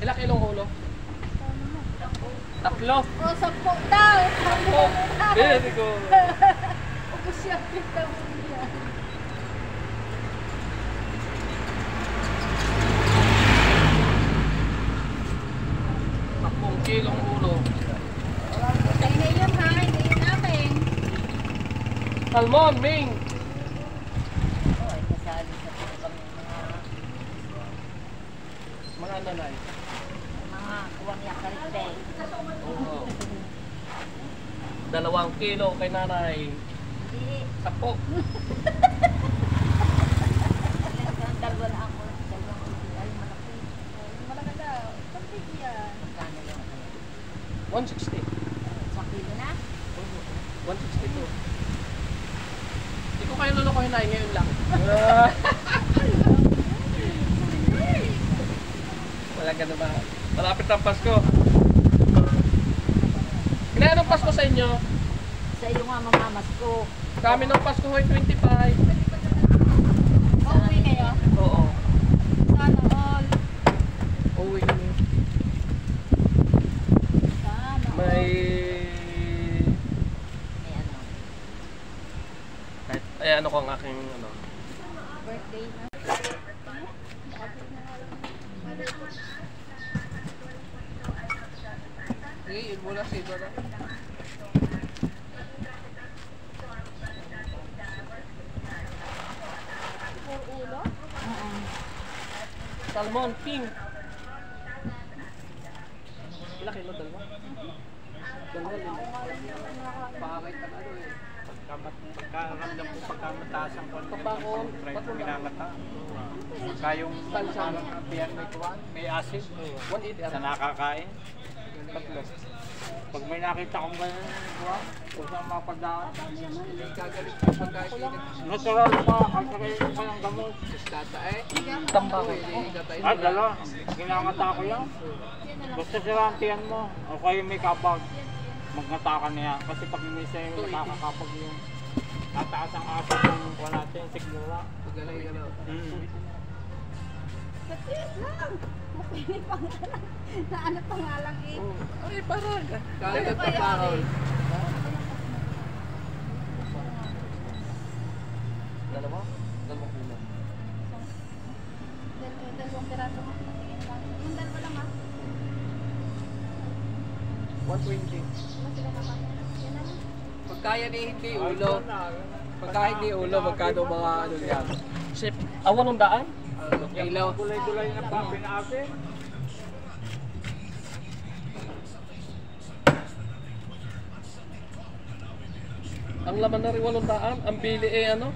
Ilang kilong ulo? Tatlo. O, 10 daw. 10. Very good. Ubus yung kita mo niya. Kilong ulo. Tayo na yun ha, hindi yun akin. Salmon, Ming. Ay, kasali sa kami Mga nanay. mga kuwang yakarite. Oo. 2 kilo kay nanay. Hindi. 10. Dalawa na ako. Ay, malaki. Malaki daw. Kapit yan. Magkano lang ako? 160. Sa kilo na? 162. Hindi ko kayo lulukohin na ngayon lang. Wala ka na ba? Malapit ang Pasko. Kailan ang Pasko sa inyo? Sa iyo nga mamamas ko. Kami ng Pasko ay 25. Uuwi kayo? Oo. Sana all. Uwi kami. Sana all. May... May ano. Kahit, ay ano ko ang aking ano. Birthday na. Sige, yun muna sa iba na. Puro ulo? Salmon, pink. Ilang kilo? 2? 2 din. Bakit ang ano eh. Pagkaramdam ko pagkamataas ang konti Pagkakon, ng ba't minamata. Kayong Talsa. piyan may acid 180 sa nakakain. 3. Pag may nakita kong ganyan, kung saan mapagdaan. Gagalit sa pagkain. Natural pa, kagkakain ko pa ng gamot. Tambak. Ah, dala. Ginangata ko yan. Basta sila ang tiyan mo. O kayo may kapag. Magngata ka na yan. Kasi pag minsan yung nakakapag yung tataas ang asap ng kuha natin, sigura. Galaw. Kasi lang. Makinig pa nga lang. Na ano pa nga lang eh. Ay, parang. Kahit Ano at kaya pagkakaon. eh? Dalawa? 2 kilo. Dalawang piraso mo. Yung dalawa lang ha. 120. Mas sila nakakaya. Yan na lang. Pagkaya ni hindi ulo. Pagka hindi ulo, magkano mga ano yan? Sip, 800? Kilo. Gulay-gulay na pa pinaase. Ang laman na rin 800, ang bili eh ano?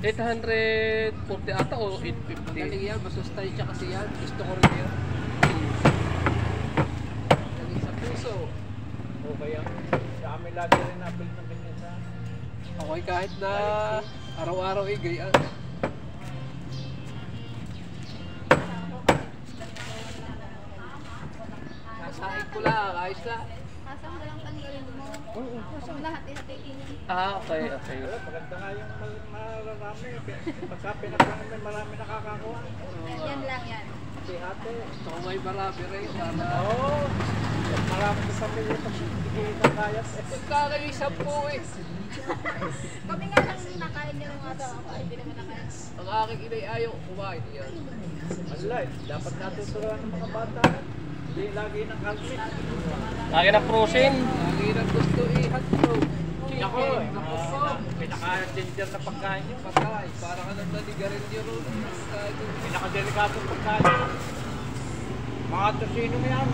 840 ata o 850? Galing yan, masustay siya kasi yan. Gusto ko rin yan. Galing sa puso. O kaya, sa amin lagi rin nabil ng ganyan sa... Okay, kahit na araw-araw eh, gayaan. Nasahin ko lang, ayos na. Asang dalang tanggalin mo. Oo. Asang lahat ihatiin. Okay. Wala, maganda nga yung mararami. Pagka pinagpang may marami nakakakuha. Yan lang yan. Si ate. So may marami rin para... Oo. Marami sa pamilya pag hindi na kaya. Pagkakaisap po eh. Kami nga lang nakain niya ng mga ako. Ay, hindi naman nakain. Ang aking inay ayaw kumain yan. Wala eh. Dapat natuturuan ng mga bata. Hindi lagi ng kalmit. Lagi ng prosin. Lagi ng gusto i-hotdog. Ako eh. Pinaka-danger na pagkain yun. Patay. Parang anong naligarilyo ron. Pinaka-delikatong pagkain. Mga tosino mo yan.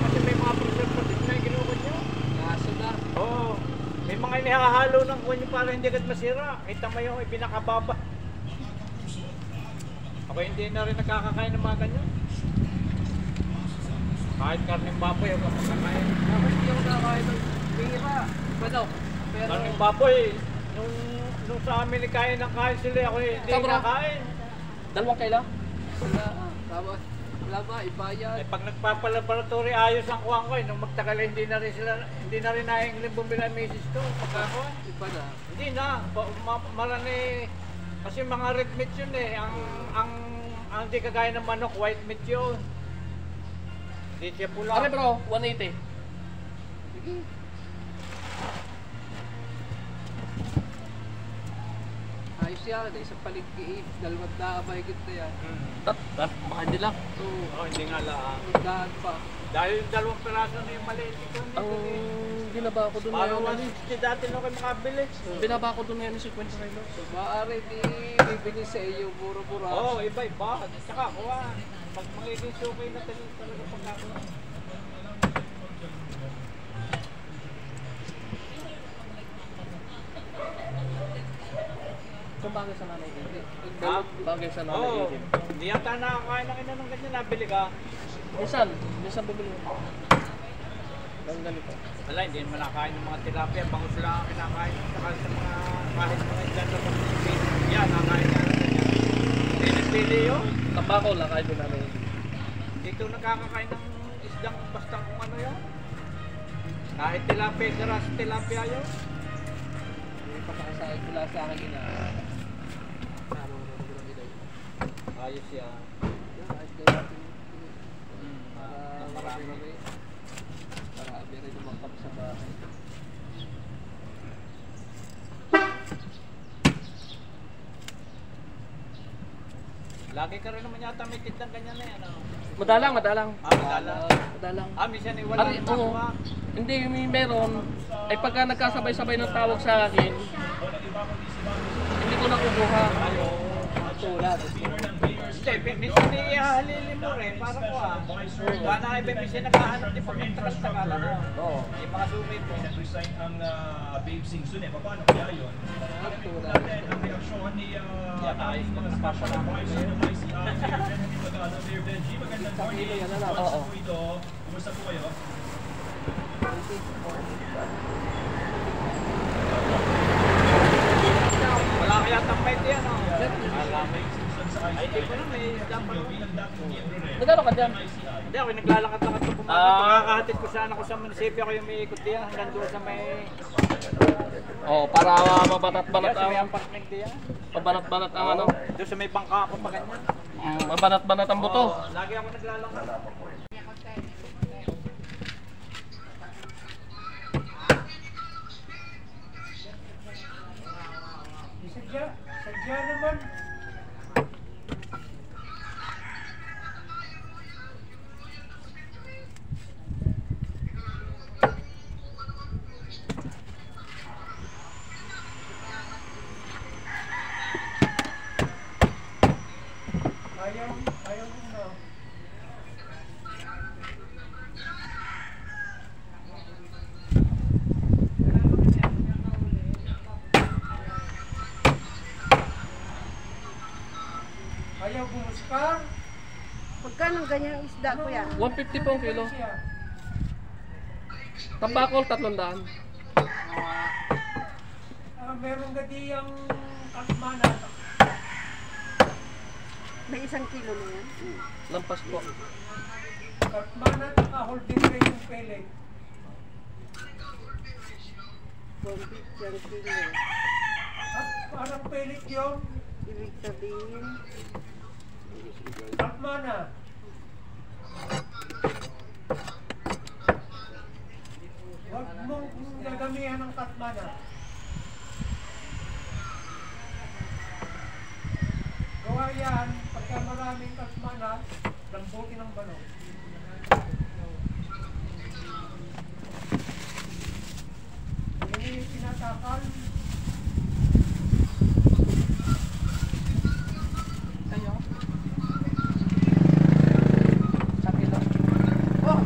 Kasi may mga preservative na ginugod nyo. Kaso na. Oo. May mga inihahalo ng kuwan nyo para hindi agad masira. Kita mo yung pinakababa. Ako hindi na rin nakakakain ng mga ganyan. Kahit karneng baboy ako makakain. Tapos hindi ako nakakain ng pira. Manok. Pero... Karneng baboy, nung sa amin kain ng kain sila, ako hindi Sobra. nakain. 2 kilo? Wala. Tapos, wala ba? Ibayad. Eh, pag nagpapalaboratory, ayos ang kuwan ko eh. Nung magtagal, hindi na rin naingling bumila ang misis ko. Pagka Iba na. hindi na. Marami, kasi mga red meat yun eh. Ang hindi kagaya ng manok, white meat yun. Hindi siya pula. Pare bro, 180. Sige. Ayos yan, isang paligid, 200 mahigit na yan. Baka hindi lang. Oo, Oh, hindi nga lang. daan pa. Dahil 2 piraso na yung maliit ito. Ang binaba ko doon Parang ngayon. 160 dati nung kayo makabili. Binaba ko doon ngayon 50 kilo. So, maaari di bibili sa iyo, buro-buro. Oo, oh, iba-iba. Tsaka kuha. Pag magiging sukay na talaga pagkakaroon. Kung bagay sa nanay Edith. Ha? Bagay sa nanay Oo. Edith. Hindi yata nakakain ng ina ng ganyan. Nabili ka. Minsan bumili ko. Ang ganito. Wala, hindi naman nakakain ng mga tilapia. Bangus lang ang kinakain. Saka sa mga kahit mga isdan na pag-ibig. Yan, nakakain na ng ganyan. Hindi nagpili yun. Tambako lang kahit din nanay Edith. Dito nakakakain ng isdang basta kung ano yun. Kahit tilapia, garas tilapia yun. Papakasahin ko lang sa akin ina. Ayos yan. Ayos kayo natin. Marami. Marami rin naman kami sa bahay. Lagi ka rin naman yata may kitang ganyan na yan. Ano? Madalang. Madalang. Minsan eh, wala Ay, nang oo. makuha. Hindi, may meron. Ay pagka nagkasabay-sabay ng tawag sa akin, hindi ko nakukuha. Tulad. Hindi, minsan ihahalili mo rin, para ko Wala na kayo, minsan naghahanap din pag tagal-tagal. Ano? Oo. Yung mga sumay mo. Resign ang Babe Singson eh. Paano kaya yun? Tulad. Ang reaksyon ni Yan, ayos na napapa namin. Mayor Benji, magandang morning. Yan na lang. Oo. Po ito. Kumusta po kayo? Wala kaya tambay diyan. Babe Singson sa Ay, di ko na may dapat. bilang dating miyembro rin. Magkano ka dyan? Hindi, ako naglalakad-lakad pa pumakit. Makakahatid ko sana ako sa munisipyo ako yung may ikot diyan. Hanggang doon sa may... Oh, para mabanat-banat Sa may ang apartment diyan. mabanat-banat ang ano. Doon sa may bangka ako pa ganyan. Mabanat-banat ang buto. Oo, lagi ako naglalakad. Sadya naman. Ayaw mo na. Ayaw bumuskar. Magkano ganyang isda ko yan? 150 po ang kilo. Tambakol, 300. Meron ka diyang kalmana. May 1 kilo na yan? Lampas po. Kalmana at holding rate yung pellet. 150 ang kilo. At parang pellet yun. Ibig sabihin, Kalmana. Huwag mong gagamihan ng kalmana. Gawa yan, pagka maraming kalmana, lambutin ng balon. Hindi tinatakal. Kayo? Sa kilo. oh,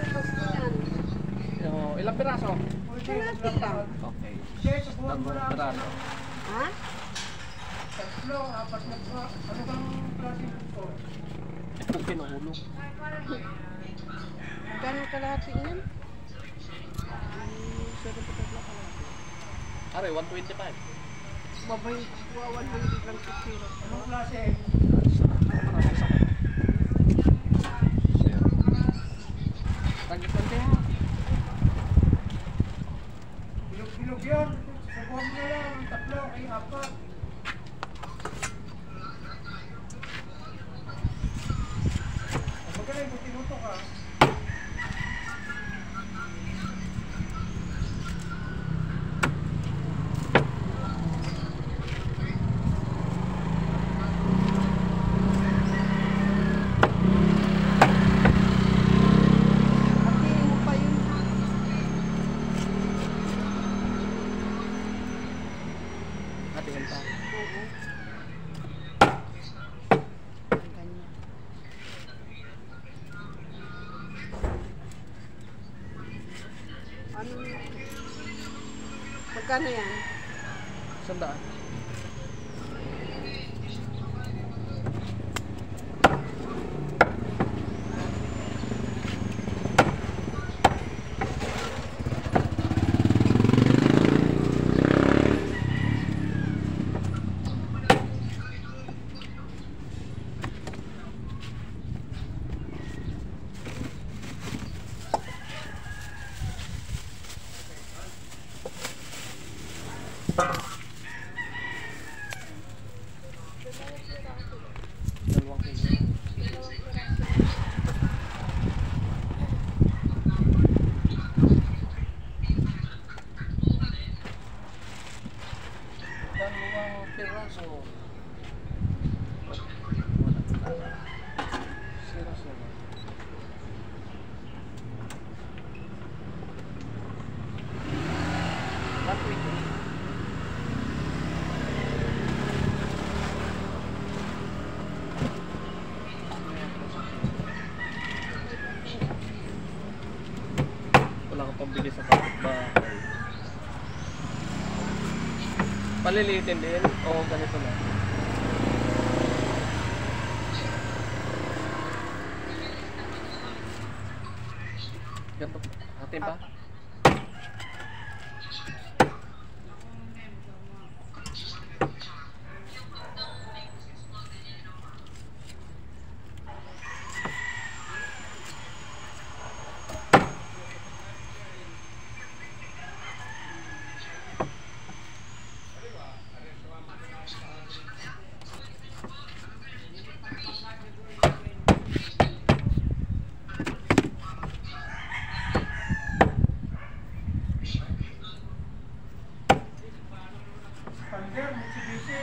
gusto yan. Ilang piraso? Pwede, Kalahati lang. Okay. Hindi, subuhan mo lang. Piraso. Ha? Tatlo, apat na ba? Ano bang klaseng gusto? Ito pinuulo. Magkano kalahati yan? Are, 125. Babay, 100 lang sa kilo. Anong klase? Tagipante ha. Bilog-bilog yun. Subuhan mo na lang. Tatlo, ay apat. Magaling mo tinuto. Magkano yan? 100. Dalawang kilo. Dalawang piraso. Seriously. What we do? Wala kang pambili sa kapitbahay. Palilitin din o ganito na? Ganito. Hatin pa? Pander, Mitsubishi.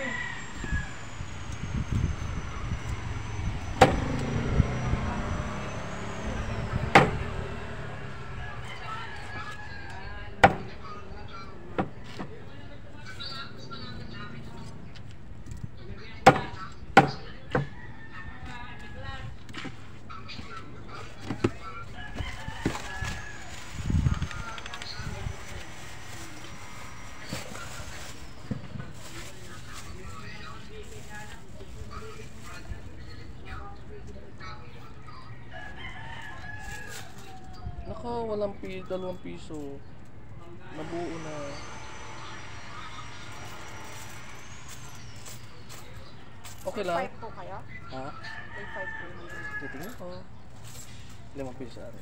Naka, walang 2 piso. Nabuo na. Okay lang? 5 po kayo? Ha? May 5 po. Titingin ko. 5 piso ari.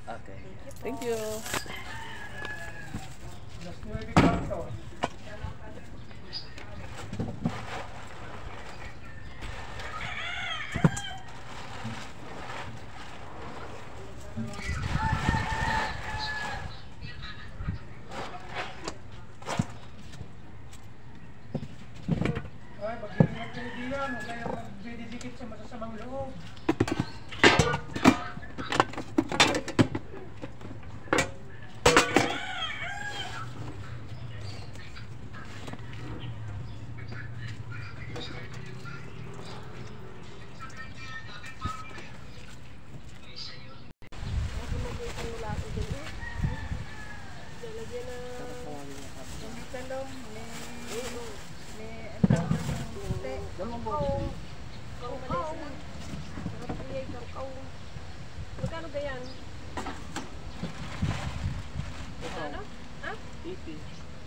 Okay. Thank you. Just 9 cuarto. Ay, mag-iingat kayo diyan. Huwag kayong magdidikit sa masasamang loob. Dalawang bote. Magkano ba yan? Ito. Ano? Ha? 80.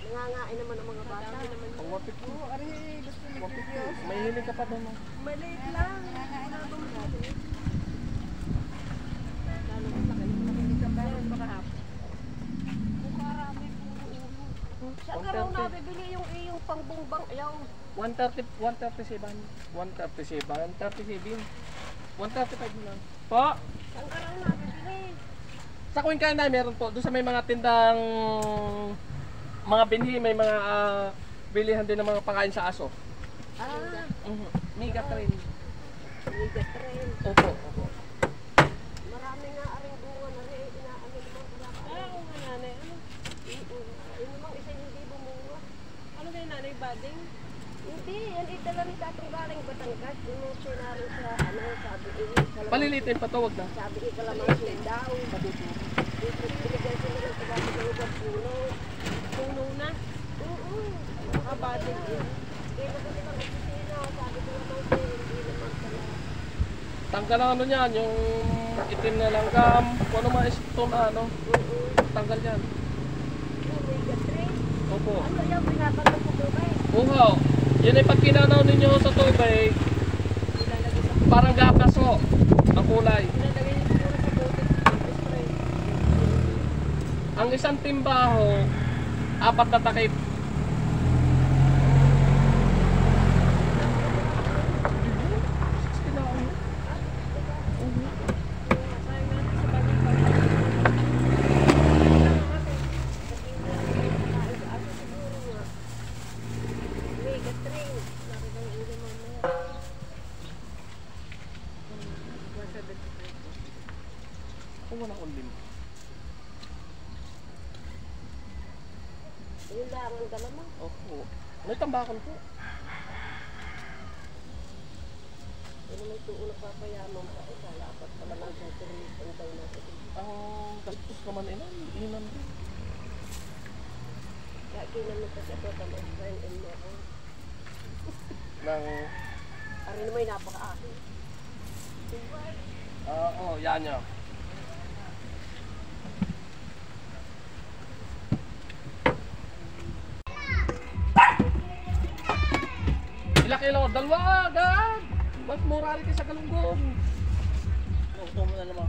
Nangangain naman ang mga bata. Pang 150. Oo, ari, gusto ni 150. May hiling ka pa doon. No? Maliit lang. Wala bang sabi? Lalo mo laki. Hindi ka ba yan makahapon? Marami puro ulo. Saan ka raw 130. nabibili yung iyong pangbungbang? Ayaw. 137. 137. 135 mo lang. Po! Saan ka raw nabibili? Sa Queen Canay meron po. Doon sa may mga tindang mga binhi, may mga bilihan din ng mga pangkain sa aso. Ah, Miga train. bigat rin. Opo, opo. Marami nga aring bunga na rin. Inaano naman ko lang. Oo nga nanay. Ano? Yun namang isa hindi bumunga. Ano ba yung nanay bading? Hindi, yan itala rin tatong galing Batangas. Yung sinarin sa ano, sabi Palilitin pa to, wag na. Sabi ikalamansin daw. Binigay ko nila sa dati ng ibang puno. puno na. Oo. Nakabading yun. Kaya nakasilang opisina. Sabi ko naman sa'yo, hindi naman pala. Tanggal ang ano niyan, yung itim na langgam, kung ano mga stone na ano, tanggal yan. Omega 3. Opo. Ano yung pinapagod ko ba eh? Oo. Yun ay pag pinanaw ninyo sa tubig, Ilalagay sa parang gatas ho, ang kulay. ilalagay niyo siguro sa bote. Spray. Ang isang timbaho, 4 na takip. Sayang natin sa bagay pa. Ano siguro nga? Omega 3. Nakikang ulo mamaya. 175. Kung wala akong lim. Yun lang ang galamang. Opo. May tambakan po. Pero may tuon na papayaman pa. Eh, kala apat pala lang sa tuloy ang daw na. Ang gastos naman inan rin. Kaya kinamit kasi ako sa mga friend and mo ako. Ng, Ari naman napaka-akin. yan niya. Ilang kilo? 2 agad! Mas mura rin kayo sa galunggong. Gusto mo na naman.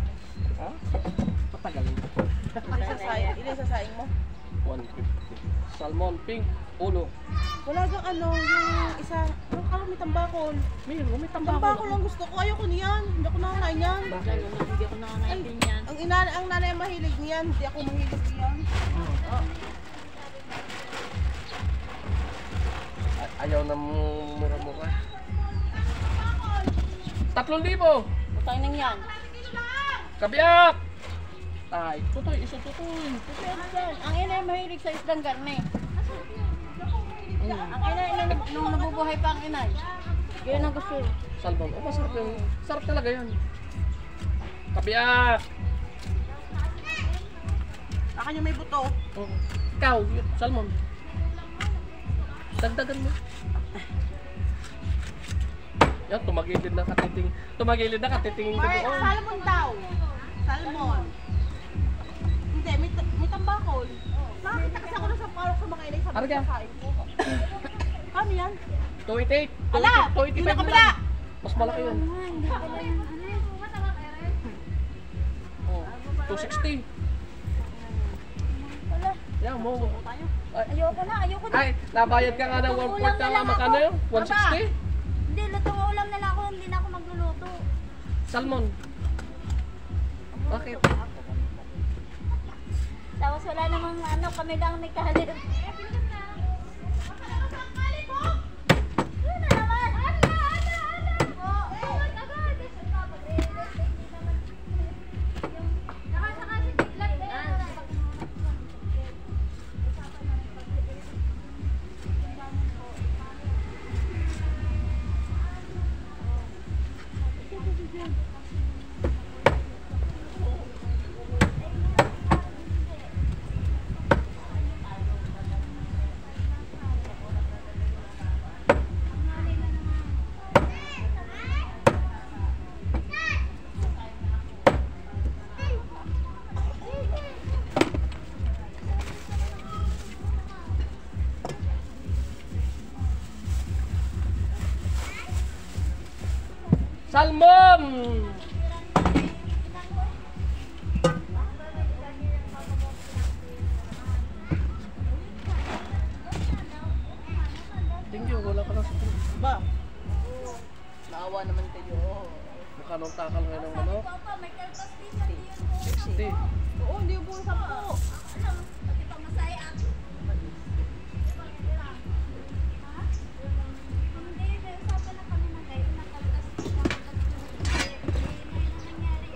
Ha? Patagalin ko. Ilan sasaing mo? 150. Salmon, pink, ulo. Wala kang ano, yung isa, ano ka may tambakol. May tambako. Tambakol lang gusto ko, ayoko niyan. Hindi ako nakakain yan. Bakit? Hindi ko nakakain din yan. Ang nanay ang mahilig niyan, hindi ako mahilig niyan. Ayaw na mura-mura. 3,000! Butang nang yan. Kabiyak! Ay, tutoy, isa tutoy. Ang ina ay mahilig sa isdang garne. Ang ina nung nabubuhay pa ang inay. Yun ang gusto. Salmon. Oh, masarap yun. Sarap talaga yan. Kabiyak! Akan yung may buto. Oh. Ikaw, salmon. Dagdagan mo. Yan, tumagilid na katiting. Tumagilid na katitingin ko doon. Salmon daw. Salmon. Hindi, may tambakol. Nakakita kasi ako na sa parok sa mga inay sabi Arga. sa sasaing ko. Kano yan? 288. Ala! 285 Yung na nakabila! lang. Mas malaki yun. Oh, 260. Yan mo. Ay, Ayoko na. ay, nabayad ka nga ng 1/4 na lang. Magkano yun? 160? Hindi, lutong ulam na lang ako. Hindi na ako magluluto. Salmon. Bakit? Tapos wala namang ano, kami lang may kahalin. Salmon! Thank you, wala ka na sa Ba? Naawa naman kayo. Magkano ang takal ngayon ng ano? 60. Oo, hindi yung buong 10.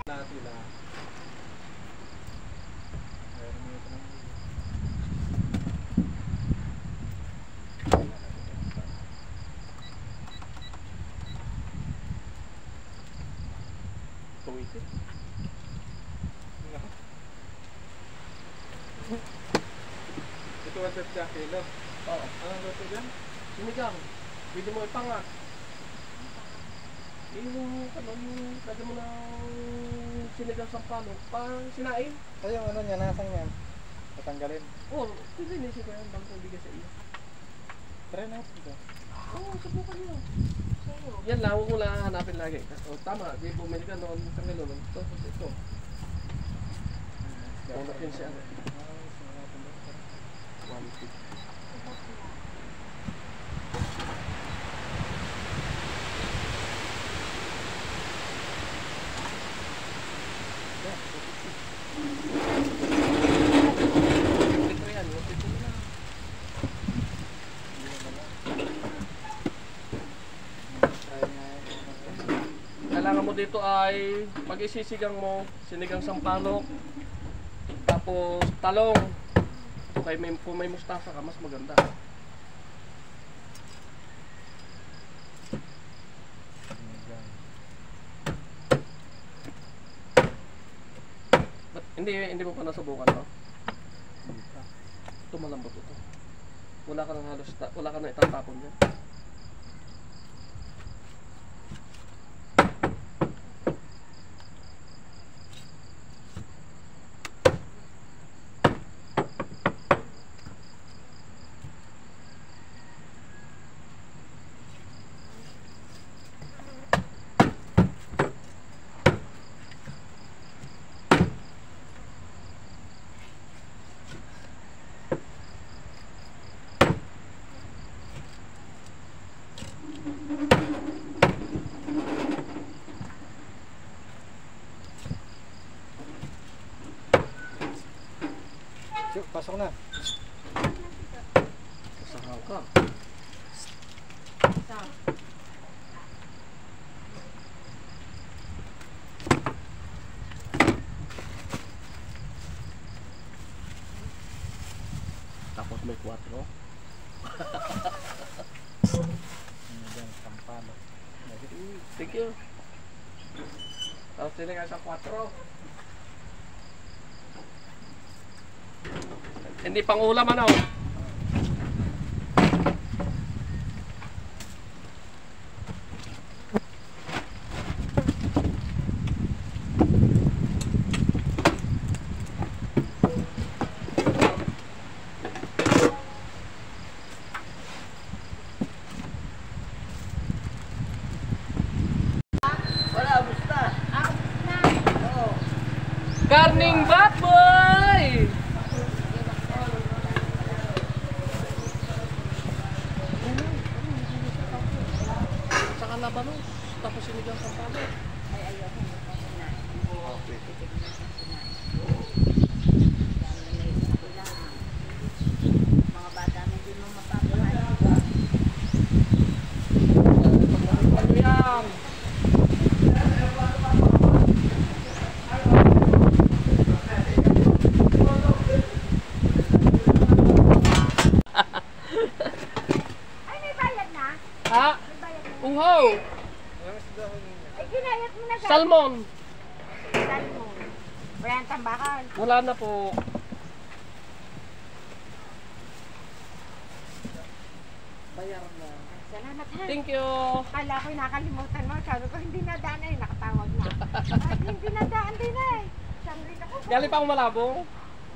Natin na. Tuwiti. Ito 150 ang kilo. Oo. Anong luto dyan? Sinigang. Pwede mo ipangat. Yung lagyan mo ng sinigang sampalok. Parang sinain. Ay, yung ano niya, nasang yan. Tatanggalin. Oo, pilisin ko yan. Bangko bigay sa iyo. Try natin ito. Oo, subukan nyo. Yan lang, huwag mo lang hanapin lagi. O tama, di bumili ka noon sa ngayon. Ito. Tulog yun siya. 150. Kailangan mo dito ay pag isisigang mo, sinigang sampalok, tapos talong. Kung may mustasa ka, mas maganda. Hindi mo pa nasubukan, no? Ito malambot ito. Wala ka nang halos, wala ka nang itatapon dyan. Pasok na. Pasahaw ka. Tapos may 4. Thank you. Tapos sila ka sa 4. Hindi pang ulam ano. Wala, basta. Karning baboy! Saka labanos, tapos sinigang sampalok. Ay, ayoko mo pa na. Mga bata na hindi mo mapapahay. Ano yan? Ay, may bayad na? Ha? May bayad na. Uhaw! Ay, ginayat mo na sa Salmon! salmon. Wala ang tambakan. Wala na po. Bayar na. Salamat ha. Thank you! Kala ko nakalimutan mo. Sabi ko, hindi nadaan ay nakatawag na. Ay, hindi nadaan din ay. Sangrin ako. Galing pa akong Malabong.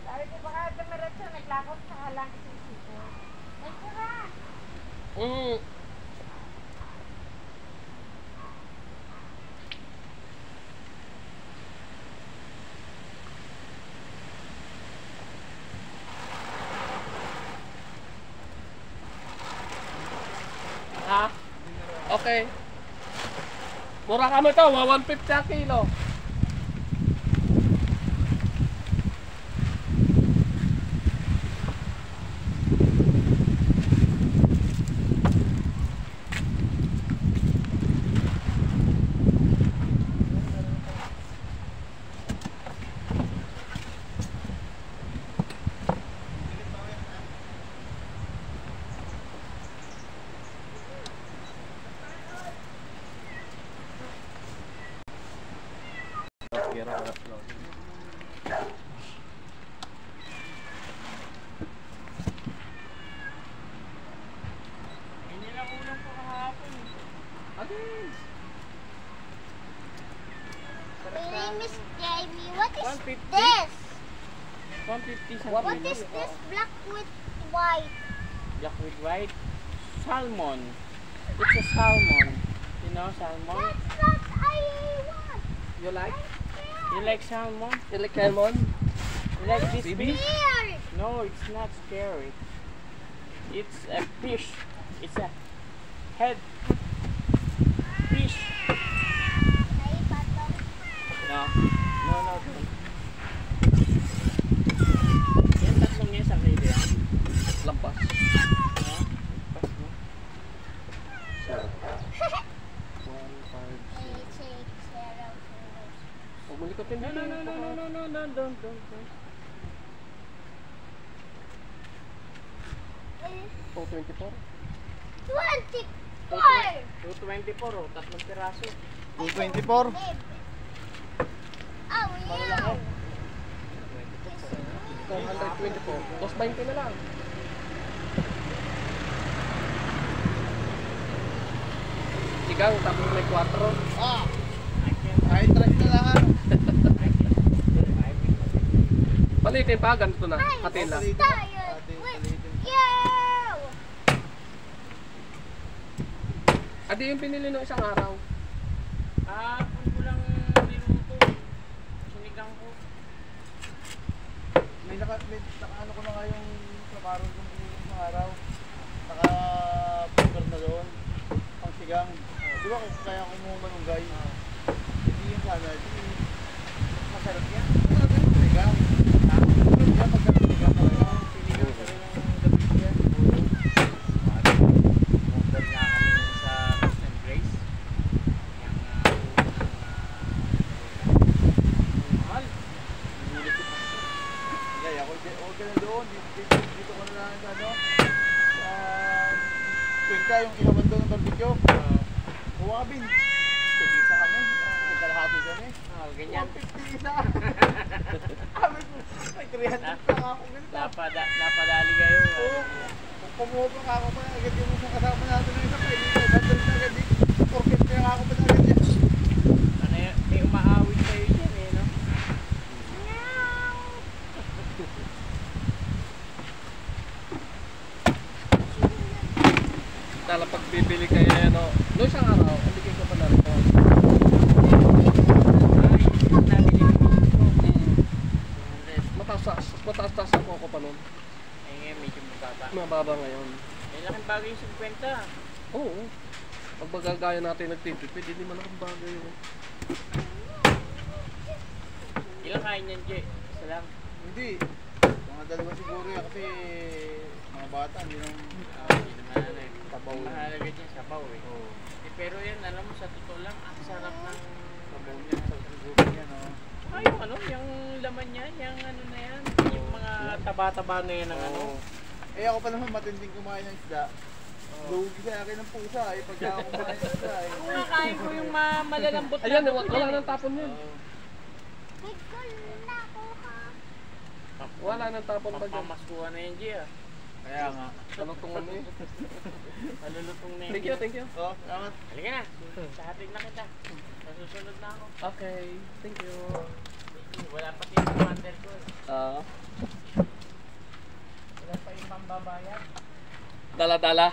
Sabi ko, baka dumiretso naglakot sa halang isisito. Ay, kura. Mm. Ha? Okay. Mura kami to, 150 a kilo. name is Jamie. What is 150? this? 150 sa What is this black with white? Black with white. Salmon. It's a salmon. You know salmon? That's what I want. You like? You like salmon? You like salmon? You like this Baby? fish? Here. No, it's not scary. It's a fish. It's a head fish. Ay, patong. No. No, no. Don't. Yan, tatlong yan sa kilo yan. Lampas. No? Pas mo. So, 1, 5, 6. Huwag mo likotin. No, no, no, no, no, no, no, no, don't. 224. 24. 224 oh, tatlong piraso. 224. Oh, yeah. 124. 220 na lang. Sigang, tapos may 4. Ah! Ay, trash na lang. Palitin pa, ganito na. Hatiin lang. Tired with you. Adi yung pinili nung isang araw. Kung kulang niluto. Sinigang ko. May naka-ano ko na nga yung klamaron kong isang araw. Naka-paper na doon. Pang sigang. Di ba kung kaya kumuha manunggay? Hindi yung sana. Masarap yan. Masarap yung sigang. Masarap yan pagka-sigang talaga. Sinigang sa rin ng gabi yan. Order nga kami sa Rest and Grace. Yung mahal. Nilulit ko pa. Hindi, ako ka na doon. Dito ko na lang sa ano. Sa Cuenca, yung kinaban doon ng barbecue. Kuha ka bin. Isa kami. Nagkalahati kami. Ganyan. 150 isa. Sabi ko, may 300 pa nga ako ganito. Napadali kayo. Oo. Kung kumuha pa nga ako pa, agad yung isang kasama natin ng isa pa. Hindi ko, bandal na agad eh. 450 nga ako pa na agad yan. Ano yun? May umaawit kayo dyan eh, no? Tala pag bibili kayo, no? Noong isang araw, hindi ko pa narito. Mataas ako ako pa nun. Eh ngayon, medyo mababa. Mababa ngayon. May laking bagay yung 50. Oo. Pag magagaya natin nagtitipid, hindi man akong bagay yun. Ilang kain yan, Jay? Isa lang. Hindi. Mga dalawa siguro yan kasi mga bata, hindi nang Hindi naman ano eh. tabaw yan. Mahalaga dyan, sabaw eh. Oo. Pero yan, alam mo, sa totoo lang, ang sarap ng Tabaw niya, sa siguro yan, oh. yung ano, yung laman niya, yung ano na yan, yung mga taba-taba na yan ng ano. Oo. Eh ako pa naman matinding kumain ng isda. Lugi sa akin ng pusa eh, pagka ako kumain ng isda eh. Kung nakain ko yung malalambot na Ayan, buto wala yan nang tapon yun. May gula ko ha. Wala nang tapon pa dyan. Papamaskuhan na yan, Jay ah. Kaya nga. Talutong eh. Malulutong na yan. Thank you, thank you. Oh, salamat. Halika na, sa hatid na kita. Nasusunod na ako. Okay, thank you. Wala pa yung commander ko eh. Ah, Wala pa yung pambabayad. dala-dala.